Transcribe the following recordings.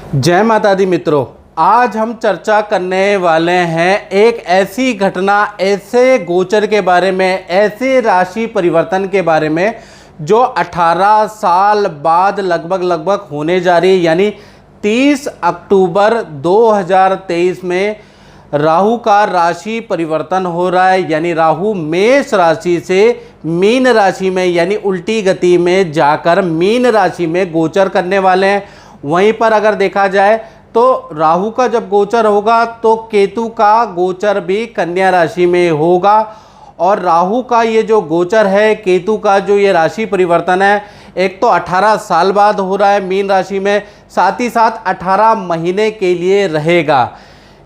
जय माता दी मित्रों, आज हम चर्चा करने वाले हैं एक ऐसी घटना, ऐसे गोचर के बारे में, ऐसे राशि परिवर्तन के बारे में जो 18 साल बाद लगभग होने जा रही है। यानी 30 अक्टूबर 2023 में राहु का राशि परिवर्तन हो रहा है। यानी राहु मेष राशि से मीन राशि में यानी उल्टी गति में जाकर मीन राशि में गोचर करने वाले हैं। वहीं पर अगर देखा जाए तो राहु का जब गोचर होगा तो केतु का गोचर भी कन्या राशि में होगा। और राहु का ये जो गोचर है, केतु का जो ये राशि परिवर्तन है, एक तो 18 साल बाद हो रहा है मीन राशि में, साथ ही साथ 18 महीने के लिए रहेगा।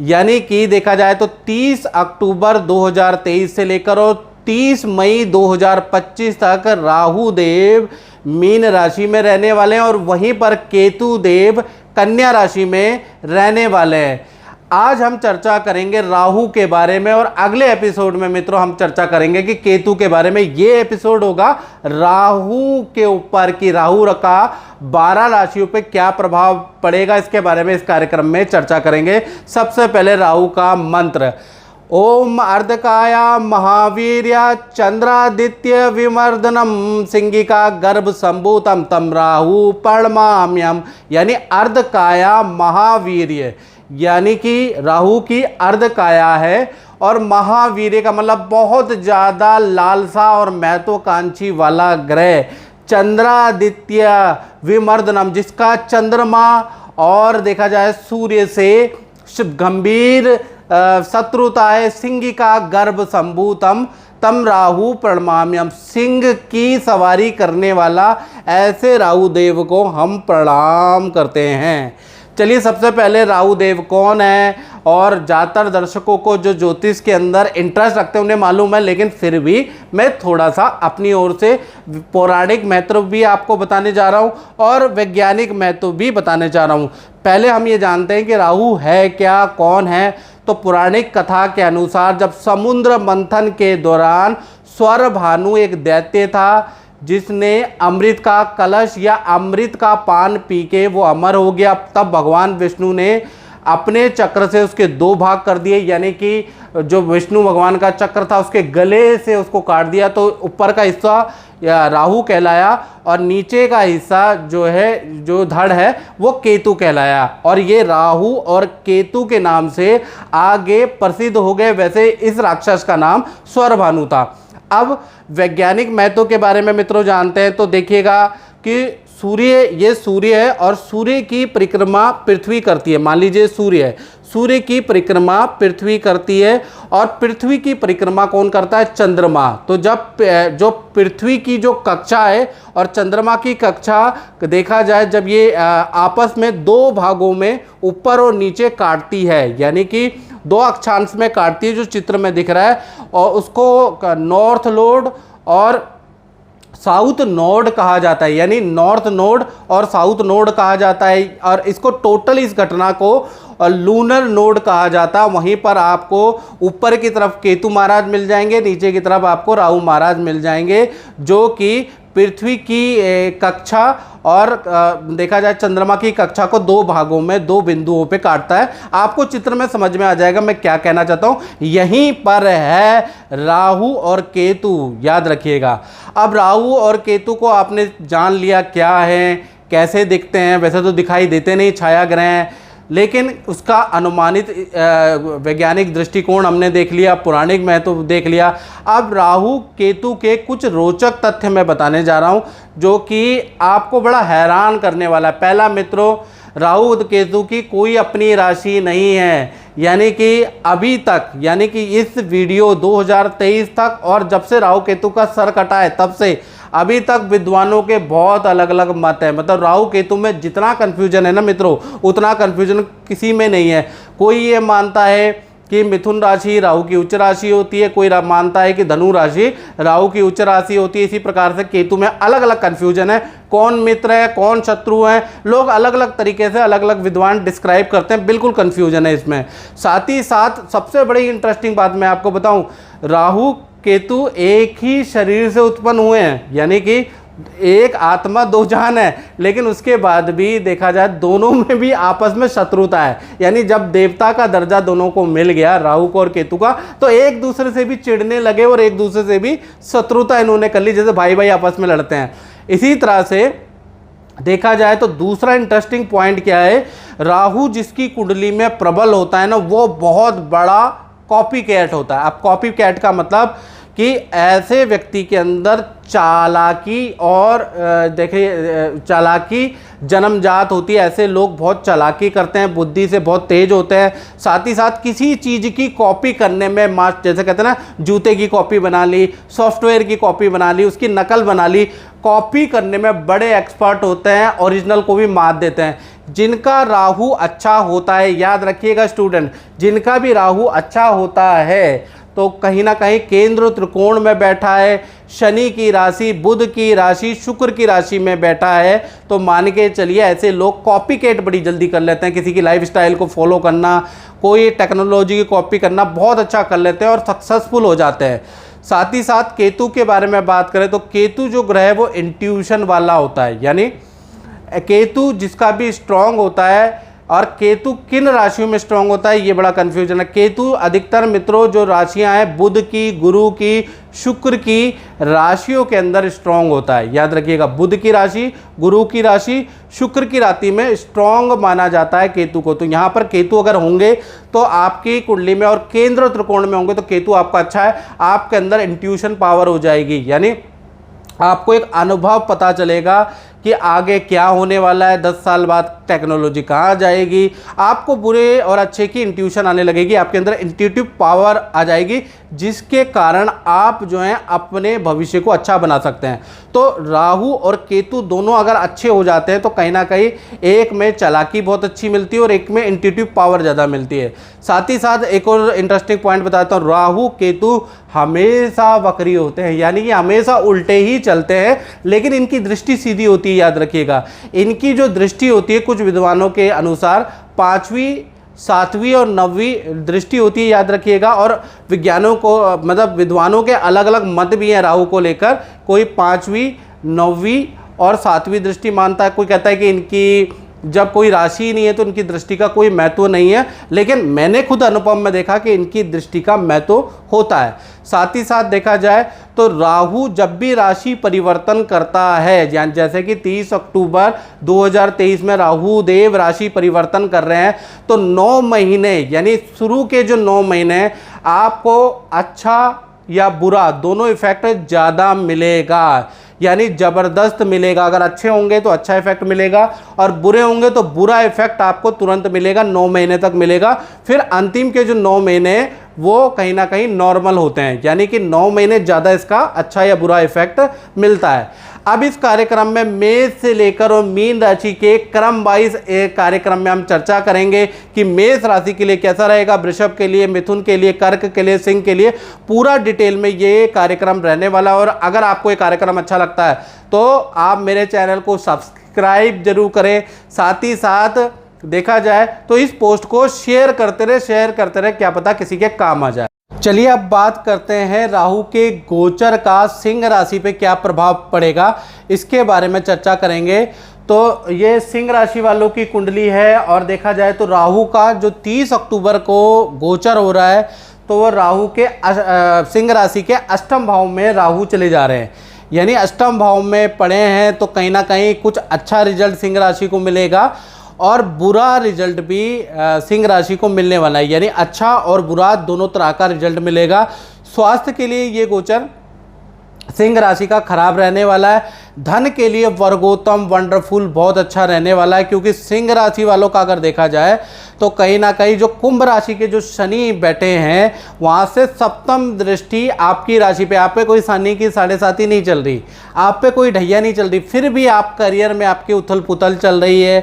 यानी कि देखा जाए तो 30 अक्टूबर 2023 से लेकर और 30 मई 2025 तक राहु देव मीन राशि में रहने वाले हैं और वहीं पर केतु देव कन्या राशि में रहने वाले हैं। आज हम चर्चा करेंगे राहु के बारे में और अगले एपिसोड में मित्रों हम चर्चा करेंगे कि केतु के बारे में। ये एपिसोड होगा राहु के ऊपर कि राहु का 12 राशियों पे क्या प्रभाव पड़ेगा, इसके बारे में इस कार्यक्रम में चर्चा करेंगे। सबसे पहले राहु का मंत्र, ओम अर्धकाया महावीर्या चंद्रादित्य विमर्दनम सिंगिका गर्भ संभूतम तम राहु पर्णमाम्यम। यानी अर्धकाया महावीर्य, यानी कि राहु की अर्धकाया है और महावीर्य का मतलब बहुत ज़्यादा लालसा और महत्वाकांक्षी वाला ग्रह। चंद्रादित्य विमर्दनम, जिसका चंद्रमा और देखा जाए सूर्य से गंभीर शत्रुता है। सिंगिका गर्भ संभूतम तम राहु प्रणमाम्यम, सिंह की सवारी करने वाला ऐसे राहु देव को हम प्रणाम करते हैं। चलिए, सबसे पहले राहु देव कौन है, और ज़्यादातर दर्शकों को जो ज्योतिष के अंदर इंटरेस्ट रखते हैं उन्हें मालूम है, लेकिन फिर भी मैं थोड़ा सा अपनी ओर से पौराणिक महत्व भी आपको बताने जा रहा हूँ और वैज्ञानिक महत्व भी बताने जा रहा हूँ। पहले हम ये जानते हैं कि राहु है क्या, कौन है। तो पौराणिक कथा के अनुसार जब समुद्र मंथन के दौरान स्वर भानु एक दैत्य था जिसने अमृत का कलश या अमृत का पान पी के वो अमर हो गया, तब भगवान विष्णु ने अपने चक्र से उसके 2 भाग कर दिए। यानी कि जो विष्णु भगवान का चक्र था उसके गले से उसको काट दिया, तो ऊपर का हिस्सा या राहु कहलाया और नीचे का हिस्सा जो है, जो धड़ है, वो केतु कहलाया। और ये राहु और केतु के नाम से आगे प्रसिद्ध हो गए। वैसे इस राक्षस का नाम स्वरभानु था। अब वैज्ञानिक महत्व के बारे में मित्रों जानते हैं तो देखिएगा कि सूर्य, ये सूर्य है और सूर्य की परिक्रमा पृथ्वी करती है। मान लीजिए सूर्य है, सूर्य की परिक्रमा पृथ्वी करती है और पृथ्वी की परिक्रमा कौन करता है, चंद्रमा। तो जब जो पृथ्वी की जो कक्षा है और चंद्रमा की कक्षा देखा जाए, जब ये आपस में 2 भागों में ऊपर और नीचे काटती है, यानी कि 2 अक्षांश में काटती है, जो चित्र में दिख रहा है, और उसको नॉर्थ नोड और साउथ नोड कहा जाता है। यानी नॉर्थ नोड और साउथ नोड कहा जाता है और इसको टोटल इस घटना को लूनर नोड कहा जाता है। वहीं पर आपको ऊपर की तरफ केतु महाराज मिल जाएंगे, नीचे की तरफ आपको राहु महाराज मिल जाएंगे, जो कि पृथ्वी की कक्षा और देखा जाए चंद्रमा की कक्षा को 2 भागों में 2 बिंदुओं पे काटता है। आपको चित्र में समझ में आ जाएगा मैं क्या कहना चाहता हूँ। यहीं पर है राहु और केतु, याद रखिएगा। अब राहु और केतु को आपने जान लिया क्या है, कैसे दिखते हैं। वैसे तो दिखाई देते नहीं, छाया ग्रह हैं, लेकिन उसका अनुमानित वैज्ञानिक दृष्टिकोण हमने देख लिया, पौराणिक महत्व देख लिया। अब राहु केतु के कुछ रोचक तथ्य मैं बताने जा रहा हूं जो कि आपको बड़ा हैरान करने वाला है। पहला मित्रों, राहु केतु की कोई अपनी राशि नहीं है। यानी कि अभी तक, यानी कि इस वीडियो 2023 तक और जब से राहु केतु का सर कटा है तब से अभी तक विद्वानों के बहुत अलग अलग मत है। मतलब राहु केतु में जितना कन्फ्यूजन है ना मित्रों, उतना कन्फ्यूजन किसी में नहीं है। कोई ये मानता है कि मिथुन राशि राहु की उच्च राशि होती है, कोई मानता है कि धनु राशि राहु की उच्च राशि होती है। इसी प्रकार से केतु में अलग अलग कन्फ्यूजन है, कौन मित्र है कौन शत्रु है, लोग अलग अलग तरीके से अलग अलग विद्वान डिस्क्राइब करते हैं, बिल्कुल कन्फ्यूजन है इसमें। साथ ही साथ सबसे बड़ी इंटरेस्टिंग बात मैं आपको बताऊं, राहु केतु एक ही शरीर से उत्पन्न हुए हैं। यानी कि एक आत्मा दो जान है, लेकिन उसके बाद भी देखा जाए दोनों में भी आपस में शत्रुता है। यानी जब देवता का दर्जा दोनों को मिल गया, राहु को और केतु का, तो एक दूसरे से भी चिढ़ने लगे और एक दूसरे से भी शत्रुता इन्होंने कर ली, जैसे भाई भाई आपस में लड़ते हैं। इसी तरह से देखा जाए तो दूसरा इंटरेस्टिंग पॉइंट क्या है, राहु जिसकी कुंडली में प्रबल होता है ना, वो बहुत बड़ा कॉपी कैट होता है। अब कॉपी कैट का मतलब कि ऐसे व्यक्ति के अंदर चालाकी और देखिए चालाकी जन्मजात होती है। ऐसे लोग बहुत चालाकी करते हैं, बुद्धि से बहुत तेज होते हैं, साथ ही साथ किसी चीज़ की कॉपी करने में मास्टर, जैसे कहते हैं ना, जूते की कॉपी बना ली, सॉफ्टवेयर की कॉपी बना ली, उसकी नकल बना ली, कॉपी करने में बड़े एक्सपर्ट होते हैं, ओरिजिनल को भी मात देते हैं। जिनका राहु अच्छा होता है, याद रखिएगा स्टूडेंट, जिनका भी राहु अच्छा होता है तो कहीं ना कहीं केंद्र त्रिकोण में बैठा है, शनि की राशि, बुध की राशि, शुक्र की राशि में बैठा है, तो मान के चलिए ऐसे लोग कॉपी कैट बड़ी जल्दी कर लेते हैं। किसी की लाइफस्टाइल को फॉलो करना, कोई टेक्नोलॉजी की कॉपी करना बहुत अच्छा कर लेते हैं और सक्सेसफुल हो जाते हैं। साथ ही साथ केतु के बारे में बात करें तो केतु जो ग्रह है वो इंट्यूशन वाला होता है। यानी केतु जिसका भी स्ट्रांग होता है, और केतु किन राशियों में स्ट्रांग होता है ये बड़ा कन्फ्यूजन है। केतु अधिकतर मित्रों जो राशियां हैं बुध की, गुरु की, शुक्र की राशियों के अंदर स्ट्रांग होता है। याद रखिएगा, बुध की राशि, गुरु की राशि, शुक्र की राशि में स्ट्रांग माना जाता है केतु को। तो यहाँ पर केतु अगर होंगे तो आपकी कुंडली में और केंद्र त्रिकोण में होंगे तो केतु आपका अच्छा है, आपके अंदर इंट्यूशन पावर हो जाएगी। यानी आपको एक अनुभव पता चलेगा कि आगे क्या होने वाला है, 10 साल बाद टेक्नोलॉजी कहाँ जाएगी, आपको बुरे और अच्छे की इंट्यूशन आने लगेगी, आपके अंदर इंट्यूटिव पावर आ जाएगी, जिसके कारण आप जो हैं अपने भविष्य को अच्छा बना सकते हैं। तो राहु और केतु दोनों अगर अच्छे हो जाते हैं तो कहीं ना कहीं एक में चालाकी बहुत अच्छी मिलती है और एक में इंट्यूटिव पावर ज़्यादा मिलती है। साथ ही साथ एक और इंटरेस्टिंग पॉइंट बताता हूँ, राहु केतु हमेशा वक्री होते हैं, यानी कि हमेशा उल्टे ही चलते हैं, लेकिन इनकी दृष्टि सीधी होती है। याद रखिएगा, इनकी जो दृष्टि होती है कुछ विद्वानों के अनुसार 5वीं, 7वीं और 9वीं दृष्टि होती है। याद रखिएगा, और विज्ञानों को मतलब विद्वानों के अलग अलग मत भी हैं राहु को लेकर। कोई 5वीं, 9वीं और 7वीं दृष्टि मानता है, कोई कहता है कि इनकी जब कोई राशि ही नहीं है तो इनकी दृष्टि का कोई महत्व नहीं है, लेकिन मैंने खुद अनुभव में देखा कि इनकी दृष्टि का महत्व होता है। साथ ही साथ देखा जाए तो राहु जब भी राशि परिवर्तन करता है, जैसे कि 30 अक्टूबर 2023 में राहु देव राशि परिवर्तन कर रहे हैं, तो 9 महीने यानी शुरू के जो 9 महीने आपको अच्छा या बुरा दोनों इफेक्ट ज़्यादा मिलेगा, यानी ज़बरदस्त मिलेगा। अगर अच्छे होंगे तो अच्छा इफेक्ट मिलेगा और बुरे होंगे तो बुरा इफेक्ट आपको तुरंत मिलेगा, 9 महीने तक मिलेगा। फिर अंतिम के जो 9 महीने वो कहीं ना कहीं नॉर्मल होते हैं, यानी कि 9 महीने ज़्यादा इसका अच्छा या बुरा इफेक्ट मिलता है। अब इस कार्यक्रम में मेष से लेकर और मीन राशि के क्रम वाइज एक कार्यक्रम में हम चर्चा करेंगे कि मेष राशि के लिए कैसा रहेगा, वृषभ के लिए, मिथुन के लिए, कर्क के लिए, सिंह के लिए, पूरा डिटेल में ये कार्यक्रम रहने वाला है। और अगर आपको ये कार्यक्रम अच्छा लगता है तो आप मेरे चैनल को सब्सक्राइब जरूर करें। साथ ही साथ देखा जाए तो इस पोस्ट को शेयर करते रहे, क्या पता किसी के काम आ जाए। चलिए अब बात करते हैं राहु के गोचर का सिंह राशि पे क्या प्रभाव पड़ेगा, इसके बारे में चर्चा करेंगे। तो ये सिंह राशि वालों की कुंडली है और देखा जाए तो राहु का जो 30 अक्टूबर को गोचर हो रहा है तो वो राहु के सिंह राशि के अष्टम भाव में राहु चले जा रहे हैं, यानी अष्टम भाव में पड़े हैं, तो कहीं ना कहीं कुछ अच्छा रिजल्ट सिंह राशि को मिलेगा और बुरा रिजल्ट भी सिंह राशि को मिलने वाला है, यानी अच्छा और बुरा दोनों तरह का रिजल्ट मिलेगा। स्वास्थ्य के लिए ये गोचर सिंह राशि का खराब रहने वाला है। धन के लिए वर्गोत्तम वंडरफुल बहुत अच्छा रहने वाला है, क्योंकि सिंह राशि वालों का अगर देखा जाए तो कहीं ना कहीं जो कुंभ राशि के जो शनि बैठे हैं वहाँ से सप्तम दृष्टि आपकी राशि पे, आप पे कोई शनि की 7.5 नहीं चल रही, आप पे कोई ढैया नहीं चल रही, फिर भी आप करियर में आपकी उथल पुथल चल रही है,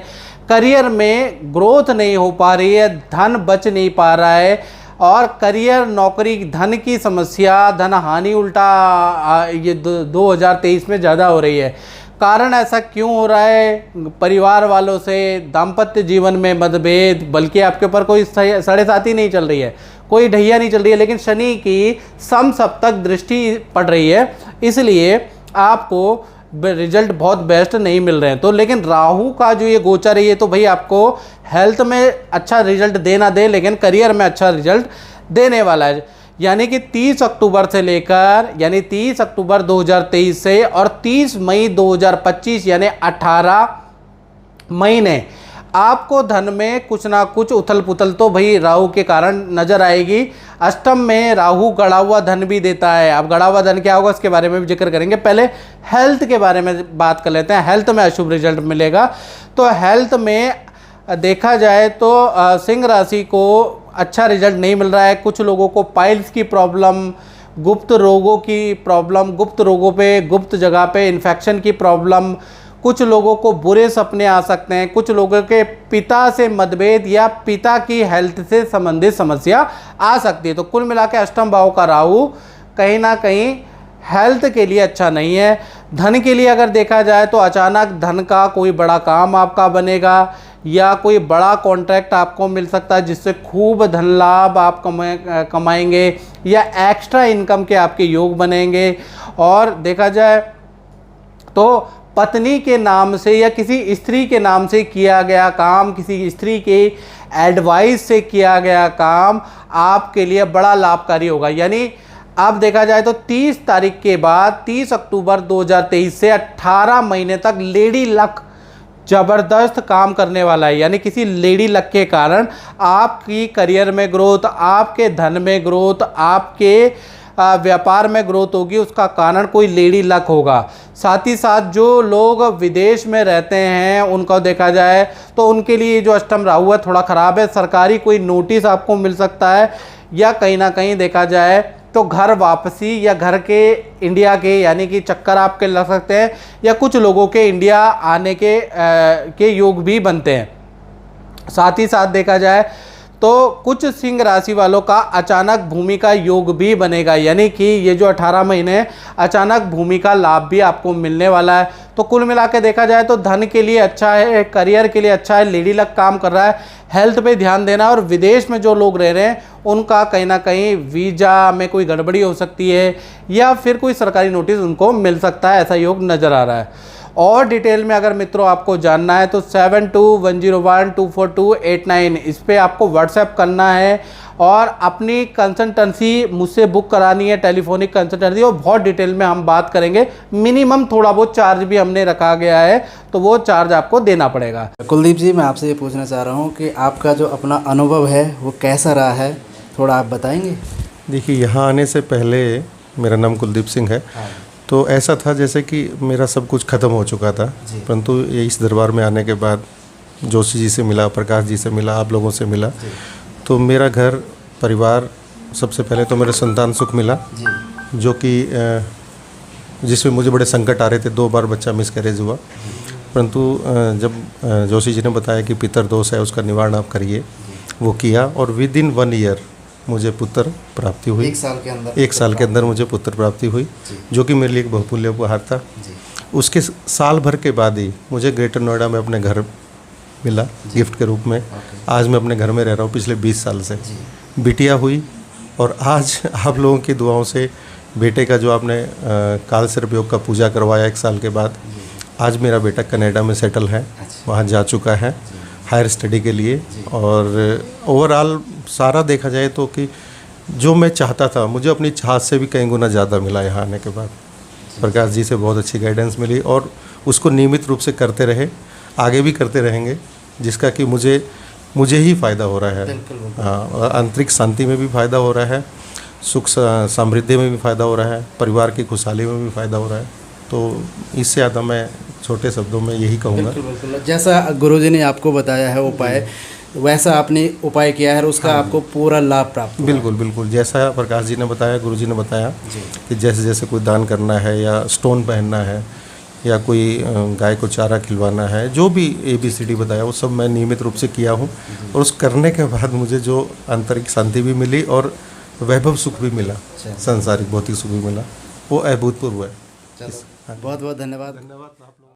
करियर में ग्रोथ नहीं हो पा रही है, धन बच नहीं पा रहा है और करियर, नौकरी, धन की समस्या, धन हानि उल्टा ये 2023 में ज़्यादा हो रही है। कारण ऐसा क्यों हो रहा है? परिवार वालों से, दाम्पत्य जीवन में मतभेद, बल्कि आपके ऊपर कोई 7.5 नहीं चल रही है, कोई ढैया नहीं चल रही है, लेकिन शनि की समसप्तक दृष्टि पड़ रही है, इसलिए आपको रिजल्ट बहुत बेस्ट नहीं मिल रहे हैं। तो लेकिन राहु का जो ये गोचर है, ये तो भाई आपको हेल्थ में अच्छा रिजल्ट दे ना दे, लेकिन करियर में अच्छा रिजल्ट देने वाला है। यानी कि 30 अक्टूबर से लेकर, यानी 30 अक्टूबर 2023 से और 30 मई 2025 यानी 18 महीने आपको धन में कुछ ना कुछ उथल पुथल तो भाई राहु के कारण नजर आएगी। अष्टम में राहु गड़ा हुआ धन भी देता है। अब गड़ा हुआ धन क्या होगा इसके बारे में भी जिक्र करेंगे। पहले हेल्थ के बारे में बात कर लेते हैं। हेल्थ में अशुभ रिजल्ट मिलेगा। तो हेल्थ में देखा जाए तो सिंह राशि को अच्छा रिजल्ट नहीं मिल रहा है। कुछ लोगों को पाइल्स की प्रॉब्लम, गुप्त रोगों की प्रॉब्लम, गुप्त रोगों पे, गुप्त जगह पे इन्फेक्शन की प्रॉब्लम, कुछ लोगों को बुरे सपने आ सकते हैं, कुछ लोगों के पिता से मतभेद या पिता की हेल्थ से संबंधित समस्या आ सकती है। तो कुल मिला के अष्टम भाव का राहु कहीं ना कहीं हेल्थ के लिए अच्छा नहीं है। धन के लिए अगर देखा जाए तो अचानक धन का कोई बड़ा काम आपका बनेगा या कोई बड़ा कॉन्ट्रैक्ट आपको मिल सकता है जिससे खूब धन लाभ आप कमाएंगे या एक्स्ट्रा इनकम के आपके योग बनेंगे। और देखा जाए तो पत्नी के नाम से या किसी स्त्री के नाम से किया गया काम, किसी स्त्री के एडवाइस से किया गया काम आपके लिए बड़ा लाभकारी होगा। यानी अब देखा जाए तो 30 तारीख के बाद 30 अक्टूबर 2023 से 18 महीने तक लेडी लक ज़बरदस्त काम करने वाला है। यानी किसी लेडी लक के कारण आपकी करियर में ग्रोथ, आपके धन में ग्रोथ, आपके व्यापार में ग्रोथ होगी। उसका कारण कोई लेडी लक होगा। साथ ही साथ जो लोग विदेश में रहते हैं उनको देखा जाए तो उनके लिए जो अष्टम राहु है थोड़ा ख़राब है। सरकारी कोई नोटिस आपको मिल सकता है या कहीं ना कहीं देखा जाए तो घर वापसी या घर के इंडिया के यानी कि चक्कर आपके लग सकते हैं या कुछ लोगों के इंडिया आने के योग भी बनते हैं। साथ ही साथ देखा जाए तो कुछ सिंह राशि वालों का अचानक भूमि का योग भी बनेगा। यानी कि ये जो 18 महीने अचानक भूमि का लाभ भी आपको मिलने वाला है। तो कुल मिला के देखा जाए तो धन के लिए अच्छा है, करियर के लिए अच्छा है, लेडी लक काम कर रहा है, हेल्थ पे ध्यान देना। और विदेश में जो लोग रह रहे हैं उनका कहीं ना कहीं वीज़ा में कोई गड़बड़ी हो सकती है या फिर कोई सरकारी नोटिस उनको मिल सकता है, ऐसा योग नज़र आ रहा है। और डिटेल में अगर मित्रों आपको जानना है तो 7210124289 इस पर आपको व्हाट्सएप करना है और अपनी कंसल्टेंसी मुझसे बुक करानी है, टेलीफोनिक कंसल्टेंसी। और बहुत डिटेल में हम बात करेंगे। मिनिमम थोड़ा बहुत चार्ज भी हमने रखा गया है तो वो चार्ज आपको देना पड़ेगा। कुलदीप जी, मैं आपसे ये पूछना चाह रहा हूँ कि आपका जो अपना अनुभव है वो कैसा रहा है, थोड़ा आप बताएंगे। देखिए, यहाँ आने से पहले मेरा नाम कुलदीप सिंह है। तो ऐसा था जैसे कि मेरा सब कुछ ख़त्म हो चुका था, परंतु ये इस दरबार में आने के बाद जोशी जी से मिला, प्रकाश जी से मिला, आप लोगों से मिला, तो मेरा घर परिवार, सबसे पहले तो मेरा संतान सुख मिला जो कि जिसमें मुझे बड़े संकट आ रहे थे। 2 बार बच्चा मिसकैरेज हुआ, परंतु जब जोशी जी ने बताया कि पितर दोष है उसका निवारण आप करिए, वो किया और विद इन 1 ईयर मुझे पुत्र प्राप्ति हुई। 1 साल के अंदर? 1 साल के अंदर मुझे पुत्र प्राप्ति हुई, जो कि मेरे लिए एक बहुमूल्य उपहार था। उसके साल भर के बाद ही मुझे ग्रेटर नोएडा में अपने घर मिला गिफ्ट के रूप में। आज मैं अपने घर में रह रहा हूँ पिछले 20 साल से। बिटिया हुई और आज आप लोगों की दुआओं से बेटे का जो आपने काल सर्प योग का पूजा करवाया 1 साल के बाद, आज मेरा बेटा कनाडा में सेटल है, वहाँ जा चुका है हायर स्टडी के लिए। और ओवरऑल सारा देखा जाए तो कि जो मैं चाहता था मुझे अपनी चाहत से भी कई गुना ज़्यादा मिला यहाँ आने के बाद। प्रकाश जी से बहुत अच्छी गाइडेंस मिली और उसको नियमित रूप से करते रहे, आगे भी करते रहेंगे, जिसका कि मुझे ही फ़ायदा हो रहा है। हाँ, आंतरिक शांति में भी फ़ायदा हो रहा है, सुख समृद्धि में भी फ़ायदा हो रहा है, परिवार की खुशहाली में भी फ़ायदा हो रहा है। तो इससे ज़्यादा मैं छोटे शब्दों में यही कहूँगा। बिल्कुल। जैसा गुरुजी ने आपको बताया है उपाय, वैसा आपने उपाय किया है और उसका आपको पूरा लाभ प्राप्त हुआ। बिल्कुल। जैसा प्रकाश जी ने बताया, गुरुजी ने बताया कि जैसे जैसे कोई दान करना है या स्टोन पहनना है या कोई गाय को चारा खिलवाना है, जो भी ABCD बताया वो सब मैं नियमित रूप से किया हूँ। और उस करने के बाद मुझे जो आंतरिक शांति भी मिली और वैभव सुख भी मिला, सांसारिक भौतिक सुख भी मिला, वो अभूतपूर्व है। बहुत बहुत धन्यवाद।